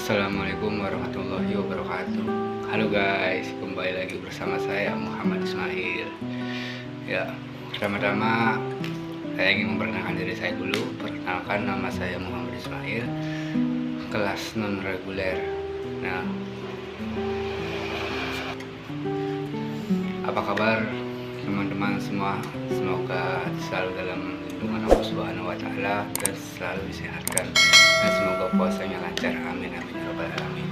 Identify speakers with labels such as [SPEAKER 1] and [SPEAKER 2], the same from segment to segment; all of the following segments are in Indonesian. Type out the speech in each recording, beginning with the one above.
[SPEAKER 1] Assalamualaikum warahmatullahi wabarakatuh. Halo guys, kembali lagi bersama saya Muhammad Ismail. Ya, pertama-tama saya ingin memperkenalkan diri saya dulu. Perkenalkan, nama saya Muhammad Ismail, kelas non reguler. Nah, apa kabar teman-teman semua? Semoga selalu dalam lindungan Allah Subhanahu wa Ta'ala dan selalu disehatkan, dan semoga puasanya lancar. Amin amin ya rabbal alamin.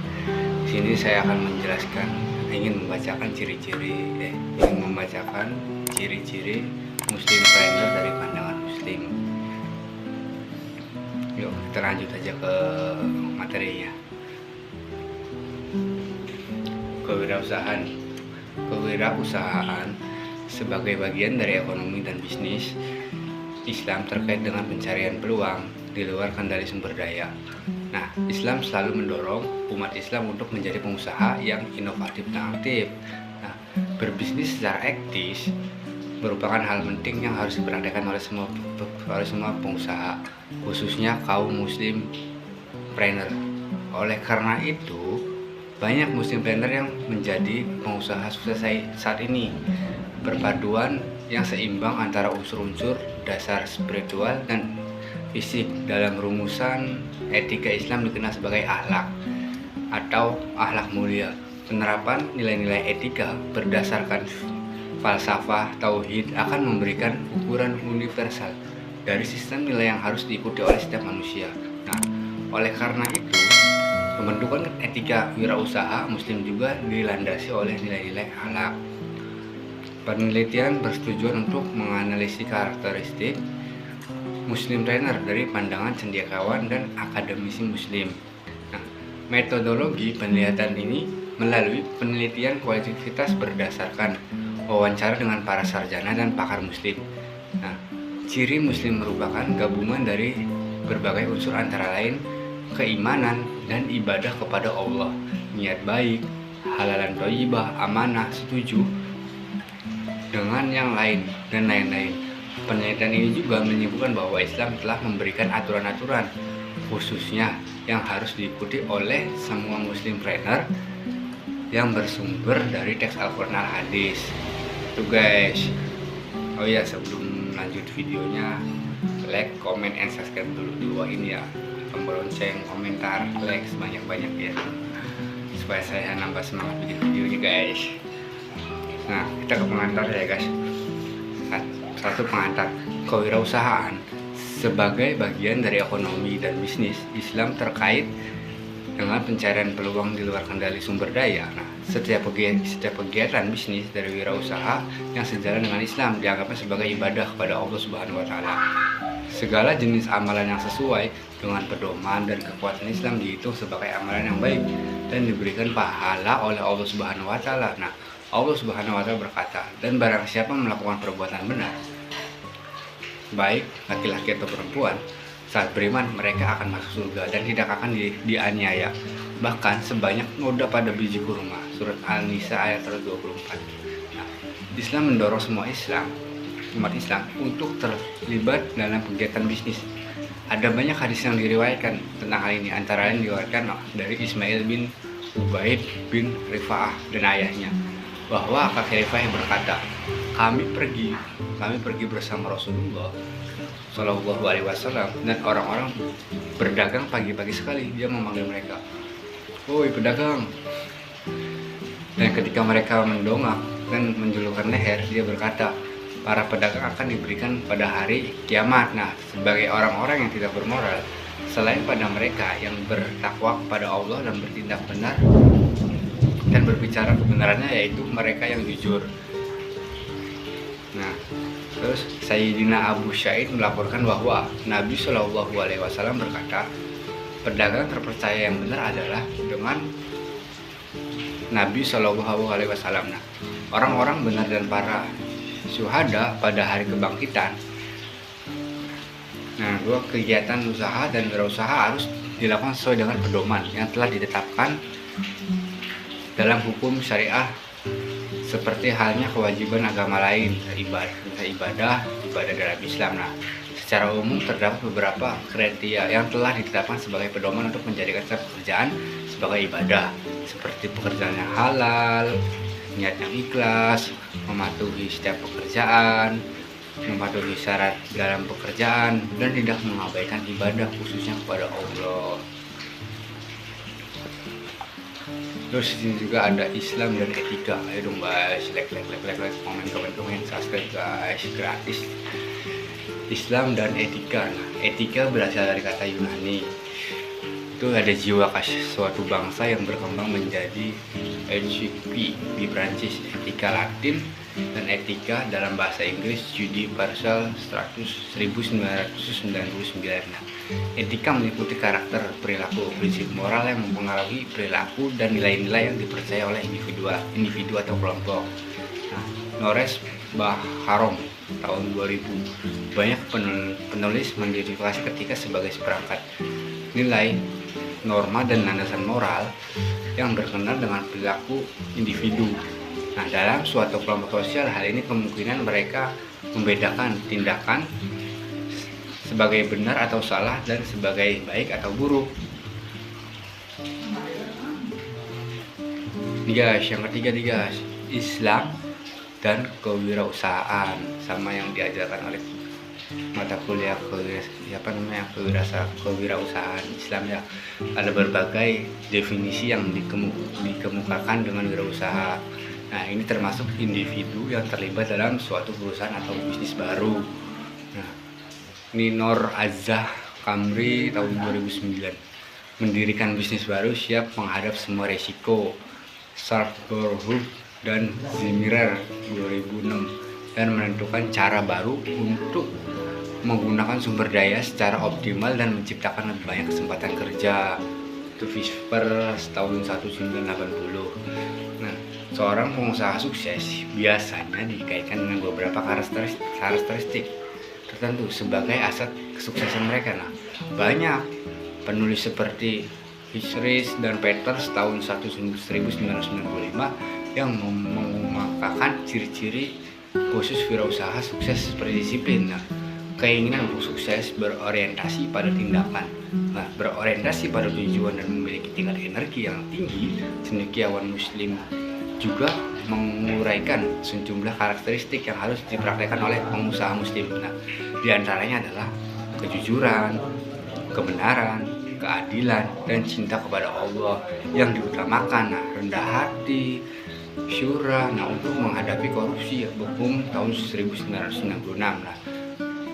[SPEAKER 1] Di sini saya akan ingin membacakan ciri-ciri Muslim trainer dari pandangan Muslim. Yuk kita lanjut aja ke materinya. Kewirausahaan sebagai bagian dari ekonomi dan bisnis Islam terkait dengan pencarian peluang di luar kendali sumber daya. Nah, Islam selalu mendorong umat Islam untuk menjadi pengusaha yang inovatif dan aktif. Nah, berbisnis secara etis merupakan hal penting yang harus diperhatikan oleh semua pengusaha, khususnya kaum muslim trainer. Oleh karena itu, banyak muslim trainer yang menjadi pengusaha sukses saat ini. Perpaduan yang seimbang antara unsur-unsur dasar spiritual dan fisik dalam rumusan etika Islam dikenal sebagai akhlak atau akhlak mulia. Penerapan nilai-nilai etika berdasarkan falsafah tauhid akan memberikan ukuran universal dari sistem nilai yang harus diikuti oleh setiap manusia. Nah, oleh karena itu, pembentukan etika wirausaha muslim juga dilandasi oleh nilai-nilai akhlak. Penelitian bertujuan untuk menganalisis karakteristik muslim trainer dari pandangan cendekiawan dan akademisi muslim. Nah, metodologi penelitian ini melalui penelitian kualitas berdasarkan wawancara dengan para sarjana dan pakar muslim. Nah, ciri muslim merupakan gabungan dari berbagai unsur antara lain keimanan dan ibadah kepada Allah, niat baik, halalan thayyibah, amanah, setuju dengan yang lain dan lain-lain. Penelitian ini juga menyebutkan bahwa Islam telah memberikan aturan-aturan khususnya yang harus diikuti oleh semua muslim trainer yang bersumber dari teks Al-Quran Al-Hadis. Itu guys. Oh ya, sebelum lanjut videonya, like, comment, and subscribe dulu di bawah ini ya. Tombol lonceng, komentar, like sebanyak-banyak ya, supaya saya nambah semangat bikin videonya guys. Nah, kita ke pengantar ya guys. Satu pengantar. Kewirausahaan sebagai bagian dari ekonomi dan bisnis Islam terkait dengan pencarian peluang di luar kendali sumber daya. Nah, setiap kegiatan bisnis dari wirausaha yang sejalan dengan Islam dianggapnya sebagai ibadah kepada Allah Subhanahu wa Ta'ala. Segala jenis amalan yang sesuai dengan pedoman dan kekuatan Islam dihitung sebagai amalan yang baik dan diberikan pahala oleh Allah Subhanahu wa Ta'ala. Nah, Allah Subhanahu wa Ta'ala berkata, "Dan barang siapa melakukan perbuatan benar, baik laki-laki atau perempuan, saat beriman mereka akan masuk surga dan tidak akan dianiaya, bahkan sebanyak noda pada biji kurma." Surat An-Nisa ayat 124. Nah, Islam mendorong semua umat Islam untuk terlibat dalam kegiatan bisnis. Ada banyak hadis yang diriwayatkan tentang hal ini, antara lain diriwayatkan dari Ismail bin Ubaid bin Rifa'ah dan ayahnya, bahwa kakek Rifa'ah berkata, kami pergi bersama Rasulullah Shallallahu Alaihi Wasallam, dan orang-orang berdagang pagi-pagi sekali. Dia memanggil mereka, "Woi pedagang." Dan ketika mereka mendongak dan menjulurkan leher, dia berkata, para pedagang akan diberikan pada hari kiamat. Nah, sebagai orang-orang yang tidak bermoral, selain pada mereka yang bertakwa kepada Allah dan bertindak benar dan berbicara kebenarannya, yaitu mereka yang jujur. Nah, terus Sayyidina Abu Sa'id melaporkan bahwa Nabi Shallallahu Alaihi Wasallam berkata, pedagang terpercaya yang benar adalah dengan Nabi Shallallahu Alaihi Wasallam. Nah, orang-orang benar dan para syuhada pada hari kebangkitan. Nah, kegiatan usaha dan wirausaha harus dilakukan sesuai dengan pedoman yang telah ditetapkan dalam hukum syariah, seperti halnya kewajiban agama lain, ibadah dalam Islam. Nah, Secara umum terdapat beberapa kriteria yang telah ditetapkan sebagai pedoman untuk menjadikan setiap pekerjaan sebagai ibadah, seperti pekerjaan yang halal, niat yang ikhlas, mematuhi setiap pekerjaan, mematuhi syarat dalam pekerjaan, dan tidak mengabaikan ibadah khususnya kepada Allah. Terus di sini juga ada Islam dan etika. Ayo dong guys, like, komen, subscribe guys, gratis. Islam dan etika. Nah, etika berasal dari kata Yunani. Itu ada jiwa khas suatu bangsa yang berkembang menjadi ECP di Prancis, etika Latin, dan etika dalam bahasa Inggris Judi Parsal 1999. Nah, etika meliputi karakter, perilaku, prinsip moral yang mempengaruhi perilaku dan nilai-nilai yang dipercaya oleh individu atau kelompok. Nah, Nores Baharom tahun 2000, banyak penulis mendirifikasi ketika sebagai seperangkat nilai, norma, dan landasan moral yang berkenaan dengan perilaku individu. Nah, dalam suatu kelompok sosial, hal ini kemungkinan mereka membedakan tindakan sebagai benar atau salah dan sebagai baik atau buruk. Nih guys, yang ketiga nih guys, Islam dan kewirausahaan, sama yang diajarkan oleh mata kuliah kewirausahaan Islam ya. Ada berbagai definisi yang dikemukakan dengan wirausaha. Nah, ini termasuk individu yang terlibat dalam suatu perusahaan atau bisnis baru. Nah, ini Nor Azah Kamri tahun 2009, mendirikan bisnis baru, siap menghadap semua resiko. Sarborhub dan Zimirer 2006, dan menentukan cara baru untuk menggunakan sumber daya secara optimal dan menciptakan lebih banyak kesempatan kerja. Itu Visper tahun 1980. Nah, seorang pengusaha sukses biasanya dikaitkan dengan beberapa karakteristik tertentu sebagai aset kesuksesan mereka. Nah, banyak penulis seperti Fisheries dan Peters tahun 1995 yang mengungkapkan ciri-ciri khusus wirausaha sukses seperti disiplin. Nah, keinginan untuk sukses berorientasi pada tindakan, berorientasi pada tujuan, dan memiliki tingkat energi yang tinggi. Cendekiawan Muslim juga menguraikan sejumlah karakteristik yang harus dipraktekkan oleh pengusaha Muslim. Nah, diantaranya adalah kejujuran, kebenaran, keadilan, dan cinta kepada Allah yang diutamakan. Nah, rendah hati, syura. Nah, untuk menghadapi korupsi, hukum tahun 1996. Nah,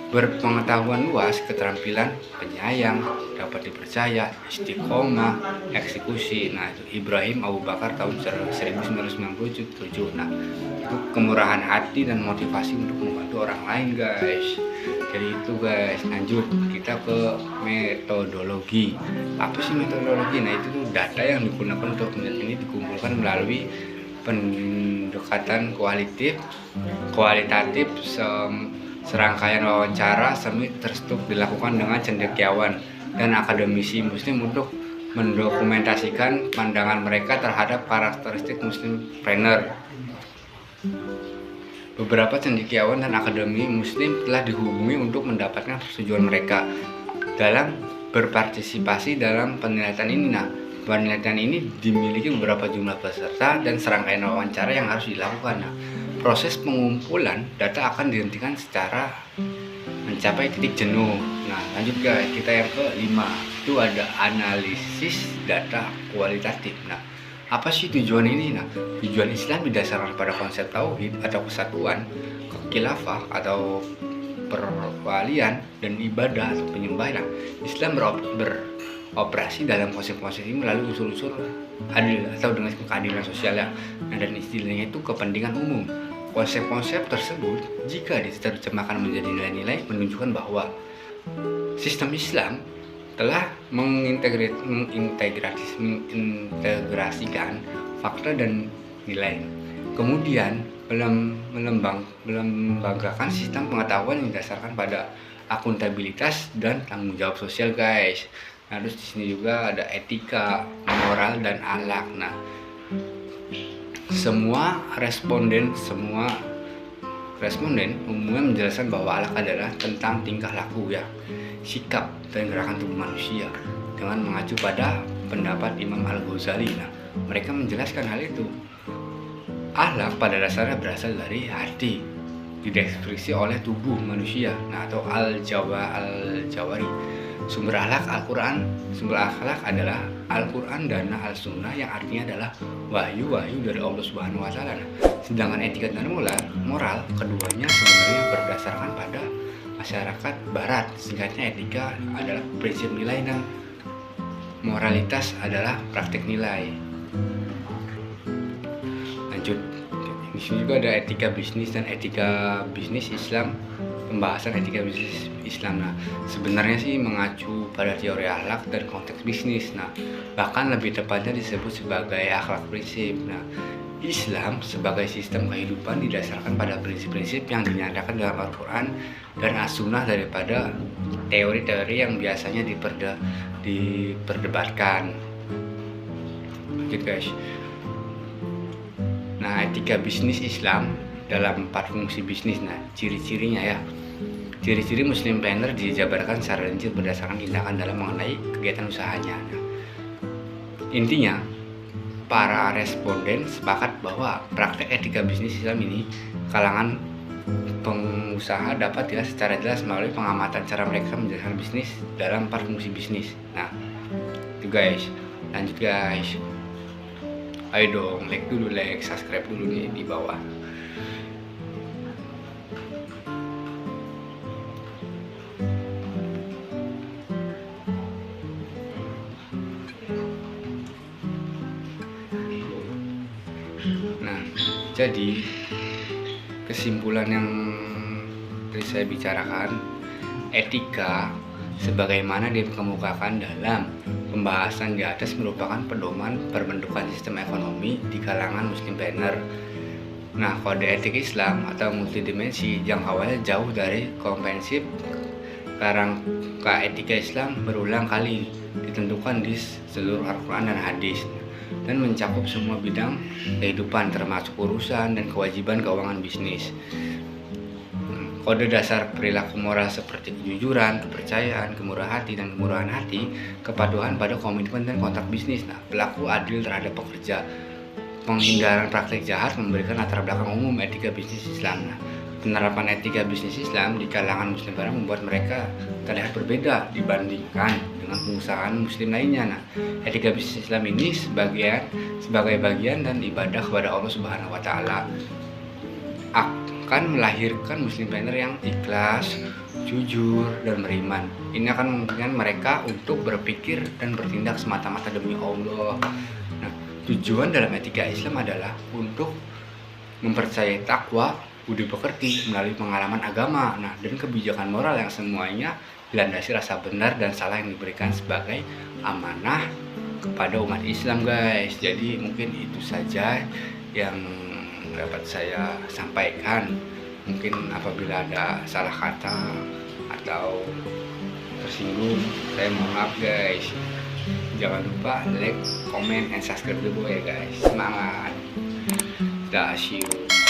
[SPEAKER 1] berpengetahuan luas, keterampilan, penyayang, dapat dipercaya, istiqomah, eksekusi. Nah, itu Ibrahim Abu Bakar tahun 1997. Nah, itu kemurahan hati dan motivasi untuk membantu orang lain guys. Jadi itu guys, lanjut kita ke metodologi. Apa sih metodologi? Nah, itu tuh data yang digunakan untuk penelitian ini dikumpulkan melalui pendekatan kualitatif, serangkaian wawancara semi terstruktur dilakukan dengan cendekiawan dan akademisi Muslim untuk mendokumentasikan pandangan mereka terhadap karakteristik Muslimpreneur. Beberapa cendekiawan dan akademi Muslim telah dihubungi untuk mendapatkan persetujuan mereka dalam berpartisipasi dalam penelitian ini. Nah, penelitian ini dimiliki beberapa jumlah peserta dan serangkaian wawancara yang harus dilakukan. Nah, proses pengumpulan data akan dihentikan secara mencapai titik jenuh. Nah, lanjut guys, kita yang ke-5, itu ada analisis data kualitatif. Nah, apa sih tujuan ini? Nah, tujuan Islam didasarkan pada konsep tauhid atau kesatuan, khilafah atau perwalian, dan ibadah atau penyembahan. Islam beroperasi dalam konsep-konsep ini melalui unsur-unsur adil atau dengan keadilan sosial ya. Nah, dan istilahnya itu kepentingan umum. Konsep-konsep tersebut jika diterjemahkan menjadi nilai-nilai menunjukkan bahwa sistem Islam telah mengintegrasikan fakta dan nilai, kemudian melembagakan sistem pengetahuan yang didasarkan pada akuntabilitas dan tanggung jawab sosial guys. Nah, terus di sini juga ada etika, moral, dan akhlak. Nah, semua responden umumnya menjelaskan bahwa akhlak adalah tentang tingkah laku ya, sikap dan gerakan tubuh manusia dengan mengacu pada pendapat Imam Al-Ghazali. Nah, mereka menjelaskan hal itu. Akhlak pada dasarnya berasal dari hati, dideskripsi oleh tubuh manusia. Nah, atau Al-Jawari. Sumber akhlak Al-Quran. Sumber akhlak adalah Al-Quran dan Al-Sunnah, yang artinya adalah wahyu dari Allah Subhanahu wa Ta'ala. Nah, sedangkan etika dan moral keduanya sebenarnya berdasarkan pada masyarakat barat. Singkatnya, etika adalah prinsip nilai dan moralitas adalah praktik nilai. Lanjut, di sini juga ada etika bisnis dan etika bisnis Islam. Pembahasan etika bisnis Islam. Nah, sebenarnya sih mengacu pada teori akhlak dan konteks bisnis. Nah, bahkan lebih tepatnya disebut sebagai akhlak prinsip. Nah, Islam sebagai sistem kehidupan didasarkan pada prinsip-prinsip yang dinyatakan dalam Al-Quran dan As-Sunnah daripada teori-teori yang biasanya diperdebatkan. Lanjut guys. Nah, etika bisnis Islam dalam 4 fungsi bisnis. Nah, ciri-cirinya ya. Ciri-ciri Muslim planner dijabarkan secara rinci berdasarkan tindakan dalam mengenai kegiatan usahanya. Nah, intinya, para responden sepakat bahwa praktek etika bisnis Islam ini kalangan pengusaha dapat dilihat secara jelas melalui pengamatan cara mereka menjalankan bisnis dalam 4 fungsi bisnis. Nah, itu guys. Lanjut guys. Ayo dong, like, subscribe dulu nih di bawah. Nah, jadi kesimpulan yang tadi saya bicarakan, etika sebagaimana dikemukakan dalam pembahasan di atas merupakan pedoman pembentukan sistem ekonomi di kalangan Muslim planner. Nah, kode etik Islam atau multidimensi yang awalnya jauh dari komprehensif, kerangka etika Islam berulang kali ditentukan di seluruh Al-Quran dan hadis, dan mencakup semua bidang kehidupan termasuk urusan dan kewajiban keuangan bisnis. Kode dasar perilaku moral seperti kejujuran, kepercayaan, kemurahan hati dan kemurahan hati, kepatuhan pada komitmen dan kontrak bisnis. Nah, berlaku adil terhadap pekerja, penghindaran praktik jahat, memberikan latar belakang umum etika bisnis Islam. Nah, penerapan etika bisnis Islam di kalangan Muslim barat membuat mereka terlihat berbeda dibandingkan dengan pengusahaan Muslim lainnya. Nah, etika bisnis Islam ini sebagai bagian dan ibadah kepada Allah Subhanahu wa Ta'ala akan melahirkan Muslim planner yang ikhlas, jujur, dan beriman. Ini akan memungkinkan mereka untuk berpikir dan bertindak semata-mata demi Allah. Nah, tujuan dalam etika Islam adalah untuk mempercayai takwa, budi pekerti melalui pengalaman agama, dan kebijakan moral yang semuanya dilandasi rasa benar dan salah yang diberikan sebagai amanah kepada umat Islam guys. Jadi mungkin itu saja yang dapat saya sampaikan. Mungkin apabila ada salah kata atau tersinggung, saya mohon maaf guys. Jangan lupa like, comment, and subscribe dulu ya guys. Semangat. See you.